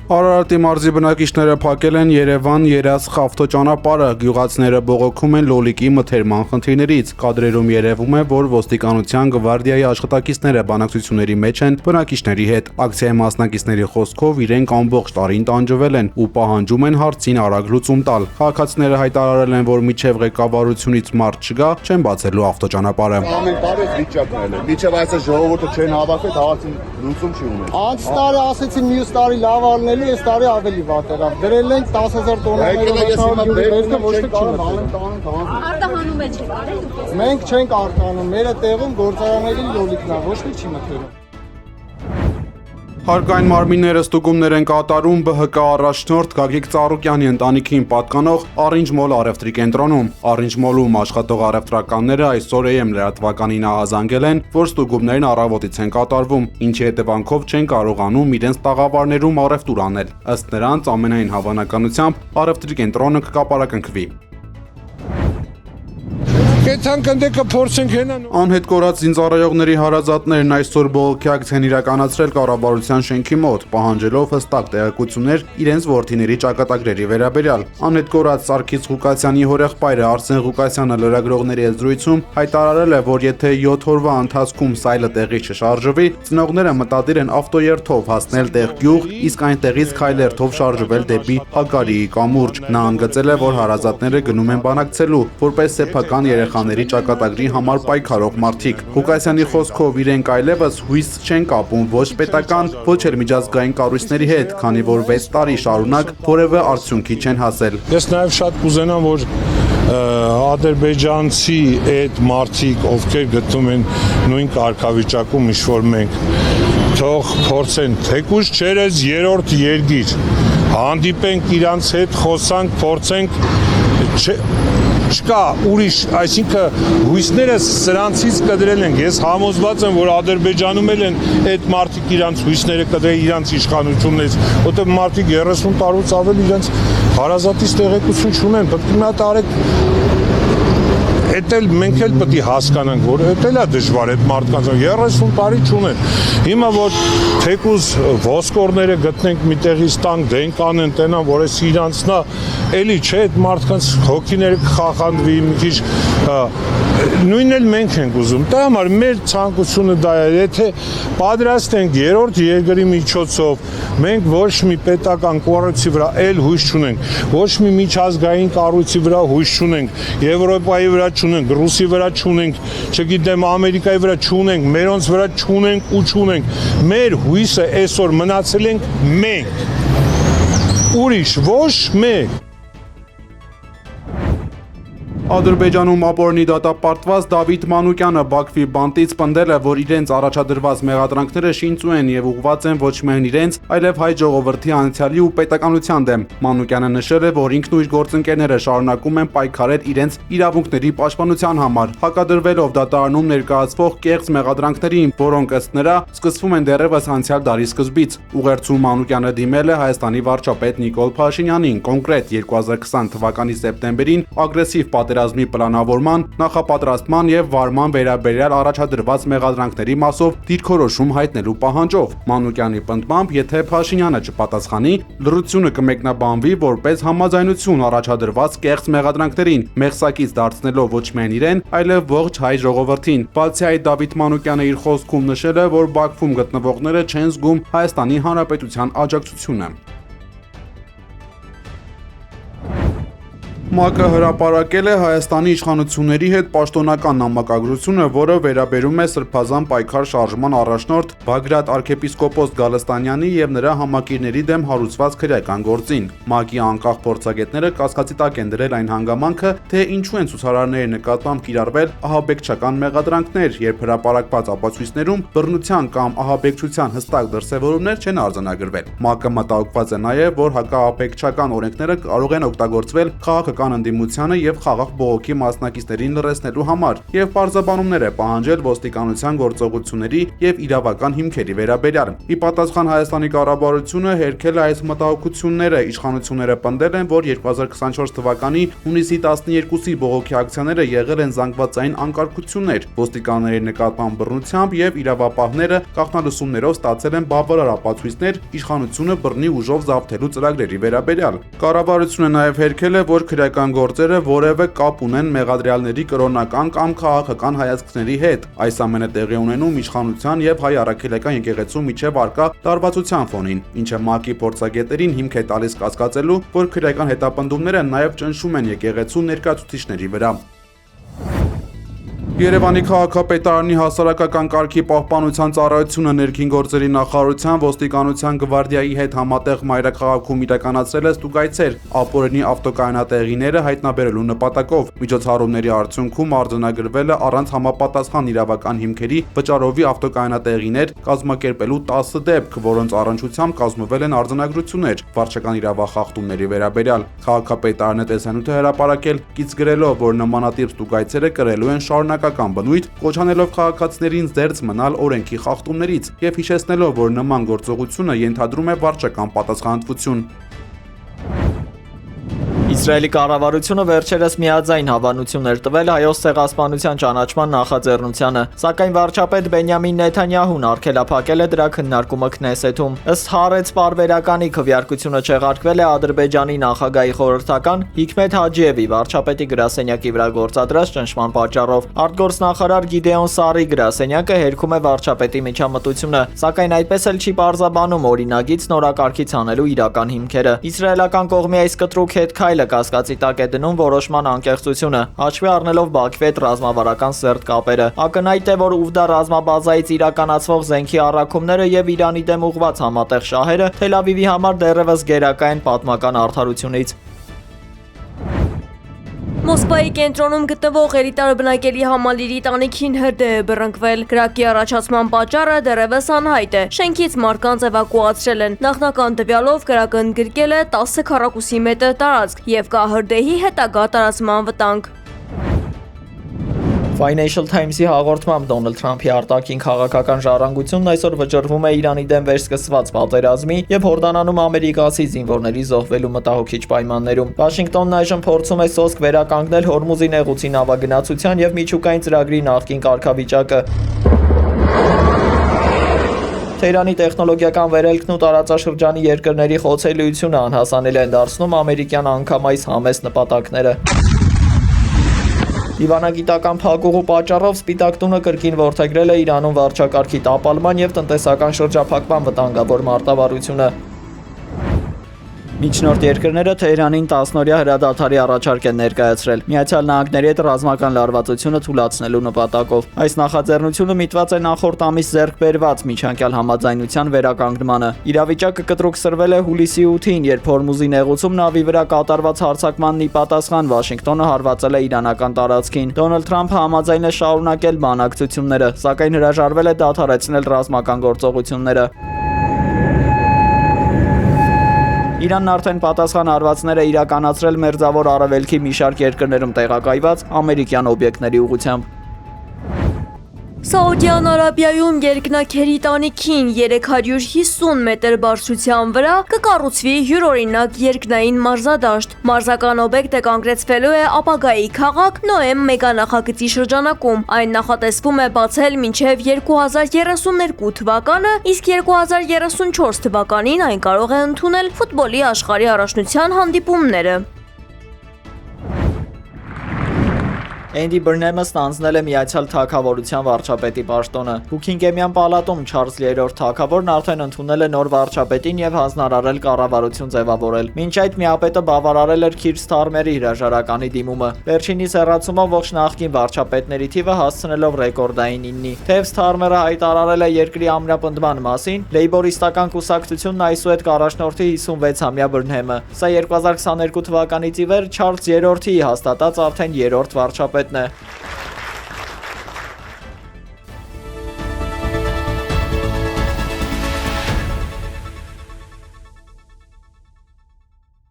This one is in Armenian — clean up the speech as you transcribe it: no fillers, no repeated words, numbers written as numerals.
Արարատի մարզի բնակիչները փակել են Երևան-Երաս-Խավթո ճանապարհը, գյուղացիները բողոքում են լոլիկի մթերման խնդիրներից։ Կադրերում երևում է, որ ոստիկանության գվարդիայի աշխատակիցները բանակցությունների մեջ են բնակիչների հետ։ Ակցիայի մասնակիցների խոսքով իրենք ամբողջ տարին տանջվել են ու պահանջում են հարցին արագ լուծում տալ։ Քաղաքացիները հայտարարել են, որ մինչև ղեկավարությունից մարդ չգա, չեն բացելու ավտոճանապարհը։ Ամեն տարի վիճակն է։ Մինչև այս ժողովուրդը չեն հավաքել, հարցին լուծում չի ունեն։ Անց տարի ասեցին մյուս տարի լավ առնելու, այս տարի ավելի վատ եղավ։ Դրել ենք 10,000 տոննաներով Արտահանում եք արել դուք։ Մենք չենք արտահանում, մեր տեղում գործարանների լոլիկն է, ոչ մի չի մթերում։ Հարկային մարմինները ստուգումներ են կատարում ԲՀԿ առաջնորդ Գագիկ Ծառուկյանի ընտանիքին պատկանող Orange Mall առևտրի կենտրոնում։ Orange Mall-ում աշխատող առևտրականները այսօր AM լրատվականին ահազանգել են, որ ստուգումներն առավոտից են կատարվում, ինչի հետևանքով չեն կարողանում իրենց տաղավարներում առևտուր անել։ Ըստ նրանց, ամենայն հավանականությամբ առևտրի կենտրոնը կկապարակնքվի։ Անհետ կորած զինծառայողների հարազատներն այսօր բողոքի ակցիան իրականացրել կառավարության շենքի մոտ, պահանջելով հստակ տեղեկություններ իրենց որդիների ճակատագրերի վերաբերյալ։ Անհետ կորած Սարգիս Ղուկասյանի հորեղբայրը Արսեն Ղուկասյանը լրագրողների եզրույցում հայտարարել է, որ եթե 7 օրվա ընթացքում սայլը տեղի չշարժվի, ծնողները մտադիր են ավտոերթով հասնել տեղ գյուղ, իսկ այնտեղից քայլերթով շարժվել դեպի Հակարիի կամուրջ։ Նա ընդգծել է, որ հարազատները գնում են բանակցելու, որպես սեփական երեխաների ճակատագրի համար պայքարող մարդիկ։ Ղուկասյանի խոսքով իրենք այլևս հույս չեն կապում ոչ պետական, ոչ էլ միջազգային կառույցների հետ, քանի որ 6 տարի շարունակ որևէ արդյունքի չեն հասել։ Ես նաև շատ կուզենամ, որ ադրբեջանցի այդ մարդիկ, ովքեր գտնում են նույն կարգավիճակում, ինչ-որ մենք թող փորձեն, թեկուզ չերես երրորդ երկիր, հանդիպենք իրանց հետ, խոսանք, փորձենք, չկա ուրիշ, այսինքն հույսները սրանցից կդրել ենք։ Ես համոզված եմ, որ Ադրբեջանում էլ են այդ մարդիկ իրանց հույսները կդրել իրանց իշխանություններից, որտեղ մարդիկ 30 տարուց ավել իրանց հարազատից տեղեկություն չունեն, պետք է մի հատ արեք։ Էդ էլ մենք էլ պետք է հասկանանք, որ էդ էլ է դժվար այդ մարդկանց 30 տարի չունեն։ Հիմա որ թեկուզ ոսկորները գտնենք մի տեղից տանք, դենք անեն, տենան, որ էս իրանցն է, էլի չէ, այդ մարդկանց հոգիները կխախանվի մի քիչ, նույնն էլ մենք ենք ուզում։ Դա համար մեր ցանկությունը դա է, եթե պատրաստ ենք երրորդ երկրի միջոցով, մենք ոչ մի պետական կառույցի վրա էլ հույս չունենք, ոչ մի միջազգային կառույցի վրա հույս չունենք, Եվրոպայի վրա չունենք, Ռուսի վրա չունենք, չգիտեմ, Ամերիկայի վրա չունենք, մերոնց վրա չունենք ու չունենք։ Մեր հույսը այսօր մնացել ենք մենք, ուրիշ ոչ մեկ։ Ադրբեջանում ապօրինի դատապարտված Դավիթ Մանուկյանը Բաքվի բանտից պնդել է, որ իրենց առաջադրված մեղադրանքները շինծու են եւ ուղղված են ոչ միայն իրենց, այլև հայ ժողովրդի անցյալի ու պետականության դեմ։ Մանուկյանը նշել է, որ ինքն ու իր գործընկերները շարունակում են պայքարել իրենց իրավունքների պաշտպանության համար, հակադրվելով դատարանում ներկայացվող կեղծ մեղադրանքներին, որոնք ըստ նրա սկսվում են դեռևս անցյալ դարի սկզբից։ Ուղերձում Մանուկյանը դիմել է Հայաստանի վարչապետ Նիկոլ Փաշինյանին, կոնկրետ 2020 թվականի սեպտեմբերին ագրեսիվ պատերազմի պլանավորման, նախապատրաստման եւ վարման վերաբերյալ առաջադրված մեղադրանքների մասով դիրքորոշում հայտնելու պահանջով։ Մանուկյանի պնդմամբ, եթե Փաշինյանը չպատասխանի, լրությունը կմեկնաբանվի որպես համաձայնություն առաջադրված կեղծ մեղադրանքներին, մեղսակից դարձնելով ոչ միայն իրեն, այլև ողջ հայ ժողովրդին։ Բացի այդ, Դավիթ Մանուկյանը իր խոսքում նշել է, որ Բաքվում գտնվողները չեն զգում Հայաստանի Հանրապետության աջակցությունը։ ՄԱԿ-ը հրապարակել է Հայաստանի իշխանությունների հետ պաշտոնական նամակագրությունը, որը վերաբերում է Սրբազան պայքար շարժման առաջնորդ Բագրատ arczepiskopos Գալստանյանի եւ նրա համակիրների դեմ հարուցված քրեական գործին։ ՄԱԿ-ի անկախ փորձագետները կասկածի տակ են դրել այն հանգամանքը, թե ինչու են ցուցարարների նկատմամբ կիրառվել ահաբեկչական մեղադրանքներ, երբ հրապարակված ապացույցներում բռնության կամ ահաբեկչության հստակ դրսևորումներ չեն արձանագրվել։ ՄԱԿ-ը մտահոգված է նաեւ, որ հակաահաբեկչական օրենքները կարող են օգտագործվել քաղաքական քաղաքական ընդդիմությանը եւ խաղաղ բողոքի մասնակիցներին լրացնելու համար եւ պարզաբանումներ է պահանջել ոստիկանության գործողությունների եւ իրավական հիմքերի վերաբերյալ։ Ի պատասխան Հայաստանի կառավարությունը հերքել է այս մտահոգությունները, իշխանությունները պնդել են, որ 2024 թվականի հունիսի 12-ի բողոքի ակցիաները եղել են զանգվածային անկարգություններ, ոստիկանների նկատմամբ բռնությամբ եւ իրավապահները կանխալուծումներով ստացել են բավարար ապացույցներ իշխանությունը բռնի ուժով զավթելու ծրագրերի վերաբերյալ։ Կառավարությունը նաև հերքել է, որ քրեական գործերը որևէ կապ ունեն մեղադրյալների կրոնական կամ քաղաքական հայացքների հետ։ Այս ամենը տեղի ունենում իշխանության եւ հայ առաքելական եկեղեցու միջև առկա տարվածության ֆոնին, ինչը ՄԱԿ-ի փորձագետերին հիմք է տալիս կասկածելու, որ քրեական հետապնդումները նաև ճնշում են եկեղեցու ներկայացուցիչների վրա։ Երևանի քաղաքապետարանի հասարակական կարգի պահպանության ծառայությունը ներքին գործերի նախարարության ոստիկանության գվարդիայի հետ համատեղ մայրաքաղաքում իրականացրել է ստուգայցեր ապօրինի ավտոկայանատեղիները հայտնաբերելու նպատակով։ Միջոցառումների արդյունքում արձանագրվել է առանց համապատասխան իրավական հիմքերի վճարովի ավտոկայանատեղիներ կազմակերպելու 10 դեպք, որոնց առնչությամբ կազմվել են արձանագրություններ վարչական իրավախախտումների վերաբերյալ։ Քաղաքապետարանը տեսանյութ է հրապարակել, կից գրելով, որ նմանատիպ ստուգայցերը կրելու են շարունակական բնույթ, կոչանելով քաղաքացիներին զերծ մնալ օրենքի խախտումներից եւ հիշեցնելով, որ նման գործողությունը ենթադրում է վարչական պատասխանատվություն։ Իսրայելի կառավարությունը վերջերս միաձայն հավանություններ տվել հայոց ցեղասպանության ճանաչման նախաձեռնությանը, սակայն վարչապետ Բենյամին Նեթանյահուն արգելափակել է դրա քննարկումը Քնեսեթում։ Ըստ Հարեց պարբերականի քվեարկությունը չեղարկվել է Ադրբեջանի նախագահի խորհրդական Հիկմեթ Հաջիևի վարչապետի գրասենյակի վրա գործադրած ճնշման պատճառով։ Արտգործնախարար Գիդեոն Սարի գրասենյակը հերքում է վարչապետի միջամտությունը, սակայն այդպես էլ չի պարզաբանում օրինագիծ նորակարգից անելու իրական հիմքերը։ Իսրայելական կողմի այս կտրուկ հետ քայլը կասկածի տակ է դնում որոշման անկեղծությունը, հաշվի առնելով Բաքվի հետ ռազմավարական սերտ կապերը։ Ակնհայտ է, որ Ուվդա ռազմաբազայից իրականացվող զենքի առաքումները եւ Իրանի դեմ ուղղված համատեղ շահերը Թել Ավիվի համար դեռևս գերակա են պատմական արդարությունից։ Մոսկվայի կենտրոնում գտնվող էլիտար բնակելի համալիրի տանիքին հրդեհ է բռնկվել։ Կրակի առաջացման պատճառը դեռևս անհայտ է։ Շենքից մարդկանց էվակուացրել են։ Նախնական տվյալով կրակը ընդգրկել է 10 քառակուսի մետր տարածք եւ կա հրդեհի հետագա տարածման վտանգ։ Financial Times-ի հաղորդմամբ Դոնալդ Թրամփի արտաքին քաղաքական ժառանգությունն այսօր վճռվում է Իրանի դեմ վերսկսված պատերազմի եւ Հորդանանում ամերիկացի զինվորների զոհվելու մտահոգիչ պայմաններում։ Վաշինգտոնն այժմ փորձում է սոսկ վերականգնել Հորմուզի նեղուցի նավագնացության եւ միջուկային ծրագրի նախկին կարգավիճակը։ Թեհրանի տեխնոլոգիական վերելքն ու տարածաշրջանի երկրների խոցելիությունը անհասանելի են դարձնում ամերիկյան անգամայից համեստ նպատակները։ Դիվանագիտական փակուղու պատճառով Սպիտակ տունը կրկին որդեգրել է Իրանում վարչակարգի տապալման եւ տնտեսական շրջափակման վտանգավոր մարտավարությունը։ Միջնորդ երկրները Թեհրանին 10-օրյա հրադադարի առաջարկ են ներկայացրել Միացյալ Նահանգների հետ ռազմական լարվածությունը թույլատնելու նպատակով։ Այս նախաձեռնությունը միտված է նախորդ ամիս ձեռք բերված միջանկյալ համաձայնության վերականգնմանը։ Իրավիճակը կտրուկսրվել է հուլիսի 8-ին, երբ Հորմուզի նեղուցում նավի վրա կատարված հարձակմանն ի պատասխան Վաշինգտոնը հարվածել է իրանական տարածքին։ Դոնալդ Թրամփը համաձայն է շարունակել բանակցությունները, սակայն հրաժարվել է դադարեցնել ռազմական գործողությունները։ Իրանն արդեն պատասխան հարվածներ է իրականացրել Մերձավոր Արևելքի մի շարք երկրներում տեղակայված ամերիկյան օբյեկտների ուղղությամբ։ Սաուդյան Արաբիայում երկնաքերի տանիքին 350 մետր բարձրության վրա կկառուցվի յուրօրինակ երկնային մարզադաշտ։ Մարզական օբյեկտը կանգնեցվելու է ապագայի քաղաք Նոեմ մեգանախագծի շրջանակում։ Այն նախատեսվում է բացել մինչև 2032 թվականը, իսկ 2034 թվականին այն կարող է ընդունել ֆուտբոլի աշխարհի առաջնության հանդիպումները։ Էնդի Բրնեմը ստանձնել է Միացյալ Թագավորության վարչապետի պաշտոնը։ Բուքինգեմյան պալատում Չարլզ 3-րդ թագավորն արդեն ընդունել է նոր վարչապետին եւ հանձնարարել կառավարություն ձևավորել։ Մինչ այդ միապետը բավարարել էր Քիր Սթարմերի հրաժարականի դիմումը։ Վերջինիս հեռացումով ողջ նախկին վարչապետների թիվը հասցնելով ռեկորդային 9-ի։ Թեև Սթարմերը հայտարարել է երկրի ամրապնդման մասին, Լեյբորիստական կուսակցությունն այսուհետ կառաջնորդի 56-ամյա Բրնհեմը։ Սա 2022 թվականից ի վեր Չարլզ 3-րդի հաստատած արդեն 3-րդ վարչապետն է։